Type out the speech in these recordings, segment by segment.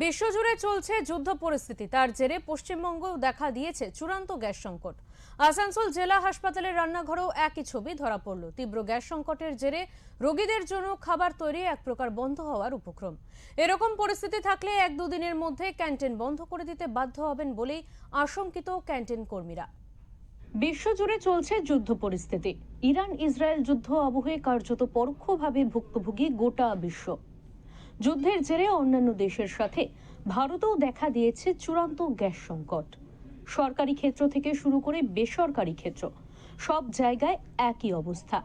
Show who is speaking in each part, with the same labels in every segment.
Speaker 1: বিশ্বজুড়ে চলছে যুদ্ধ পরিস্থিতি। তার জেরে পশ্চিমবঙ্গেও দেখা দিয়েছে চূড়ান্ত গ্যাস সংকট। আসানসোল জেলা হাসপাতালের রান্নাঘরেও একই ছবি ধরা পড়ল। তীব্র গ্যাস সংকটের জেরে রোগীদের জন্য খাবার তৈরি এক প্রকার বন্ধ হওয়ার উপক্রম। এরকম পরিস্থিতি থাকলে 1-2 দিনের মধ্যে ক্যান্টিন বন্ধ করে দিতে বাধ্য হবেন বলেই আশঙ্কিত ক্যান্টিন কর্মীরা। বিশ্বজুড়ে চলছে যুদ্ধ পরিস্থিতি। ইরান ইসরায়েল যুদ্ধ আবহে কার্যত পরোক্ষভাবে ভুক্তভোগী গোটা বিশ্ব। যুদ্ধের জেরে অন্যান্য দেশের সাথে ভারতেও দেখা দিয়েছে চূড়ান্ত গ্যাস সংকট। সরকারি ক্ষেত্র থেকে শুরু করে বেসরকারি ক্ষেত্র সব জায়গায় একই অবস্থা।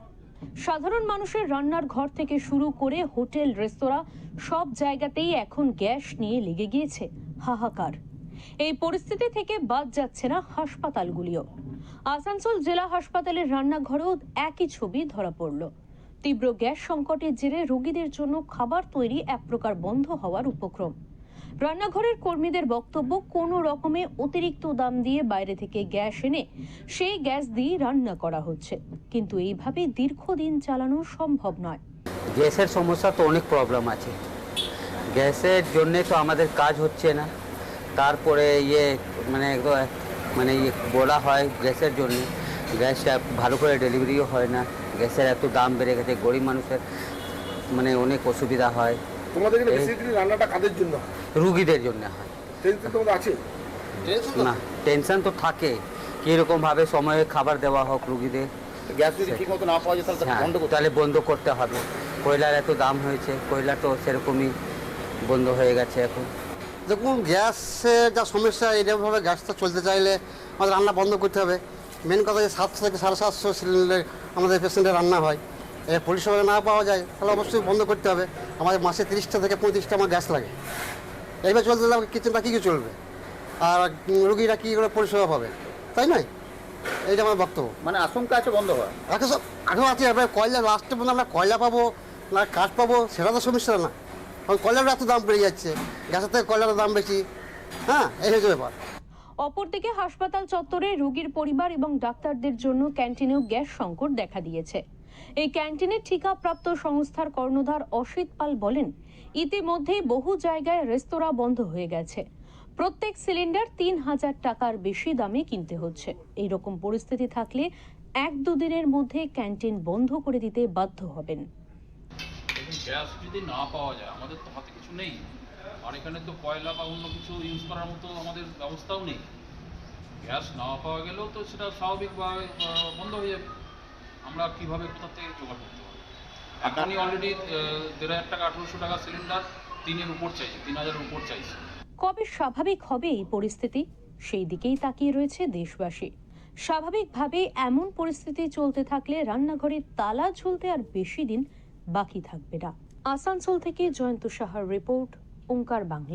Speaker 1: সাধারণ মানুষের রান্নার ঘর থেকে শুরু করে হোটেল রেস্তোরাঁ সব জায়গাতেই এখন গ্যাস নিয়ে লেগে গিয়েছে হাহাকার। এই পরিস্থিতি থেকে বাদ যাচ্ছে না হাসপাতালগুলিও। আসানসোল জেলা হাসপাতালের রান্নাঘরেও একই ছবি ধরা পড়ল। তীব্র গ্যাস সংকটের জেরে রোগীদের জন্য খাবার তৈরি এক প্রকার বন্ধ হওয়ার উপক্রম। রান্নাঘরের কর্মীদের বক্তব্য, কোনো রকমে অতিরিক্ত দাম দিয়ে বাইরে থেকে গ্যাস এনে সেই গ্যাস দিয়ে রান্না করা হচ্ছে, কিন্তু এইভাবে দীর্ঘদিন চালানো সম্ভব নয়।
Speaker 2: গ্যাসের সমস্যা তো অনেক প্রবলেম আছে। গ্যাসের জন্য তো আমাদের কাজ হচ্ছে না। তারপরে বলা হয় গ্যাসের জন্য, গ্যাসটা ভালো করে ডেলিভারিও হয় না। গ্যাসের এত দাম বেড়ে গেছে, গরিব মানুষের অনেক অসুবিধা হয়।
Speaker 3: তোমাদের এখানে বেসিক্যালি রান্নাটা কাদের জন্য হয়?
Speaker 2: রুগীদের জন্য হয়।
Speaker 3: টেনশন তোমাদের আছে?
Speaker 2: না, টেনশন তো থাকে, কীরকম ভাবে সময়ে খাবার দেওয়া হোক রুগীদের।
Speaker 3: গ্যাস যদি ঠিক মতো না পাওয়া যায়
Speaker 2: তাহলে বন্ধ করতে হবে। কয়লার এত দাম হয়েছে, কয়লা তো সেরকমই বন্ধ হয়ে গেছে এখন।
Speaker 4: দেখুন, গ্যাসের যা সমস্যা, এরকমভাবে গ্যাসটা চলতে চাইলে আমাদের রান্না বন্ধ করতে হবে। মেন কথা যে 700 থেকে 750 সিলিন্ডার আমাদের পেশেন্টের রান্না হয়। এর পরিষেবা না পাওয়া যায় তাহলে অবশ্যই বন্ধ করতে হবে। আমাদের মাসে 30টা থেকে 35টা আমার গ্যাস লাগে। এইভাবে চলতে গেলে কিচেনটা কী চলবে, আর রুগীরা কী করে পরিষেবা পাবে, তাই নয়? এইটা আমার বক্তব্য।
Speaker 3: মানে আশঙ্কা আছে বন্ধ হওয়া?
Speaker 4: এখন আছে, এবার কয়লা লাস্টে পর্যন্ত আমরা কয়লা পাবো না কাঠ পাবো সেটা তো সমস্যা না। কারণ কয়লার এত দাম বেড়ে যাচ্ছে, গ্যাসের থেকে কয়লার দাম বেশি। এই হচ্ছে ব্যাপার।
Speaker 1: অপরদিকে হাসপাতাল চত্বরে রোগীর পরিবার এবং ডাক্তারদের জন্য ক্যান্টিনেও গ্যাস সংকট দেখা দিয়েছে। এই ক্যান্টিনের ঠিকাপ্রাপ্ত সংস্থার কর্ণধার অসিত পাল বলেন, ইতিমধ্যেই বহু জায়গায় রেস্তোরাঁ বন্ধ হয়ে গেছে। প্রত্যেক সিলিন্ডার 3000 টাকার বেশি দামে কিনতে হচ্ছে। এইরকম পরিস্থিতি থাকলে 1-2 দিনের মধ্যে ক্যান্টিন বন্ধ করে দিতে বাধ্য হবেন।
Speaker 5: গ্যাস যদি না পাওয়া যায়, আমাদের তো হাতে কিছু নেই। আর এখানে তো কয়লা বা অন্য কিছু ইউজ করার মতো আমাদের ব্যবস্থাও নেই। গ্যাস না পাওয়া গেলেও তো সেটা স্বাভাবিকভাবে বন্ধ হয়ে যাবে। আমরা কীভাবে কোথা থেকে জোগাড় করতে পারবো? এখনই অলরেডি 1500 টাকা 1800 টাকা সিলিন্ডার 3-এর উপর চাইছে, 3000-এর উপর চাইছে।
Speaker 1: কবে স্বাভাবিক হবে এই পরিস্থিতি, সেই দিকেই তাকিয়ে রয়েছে দেশবাসী। স্বাভাবিকভাবে এমন পরিস্থিতি চলতে থাকলে রান্নাঘরের তালা ঝুলতে আর বেশি দিন বাকি থাকবে না। আসানসোল থেকে জয়ন্ত সাহার রিপোর্ট, ওঙ্কার বাংলা।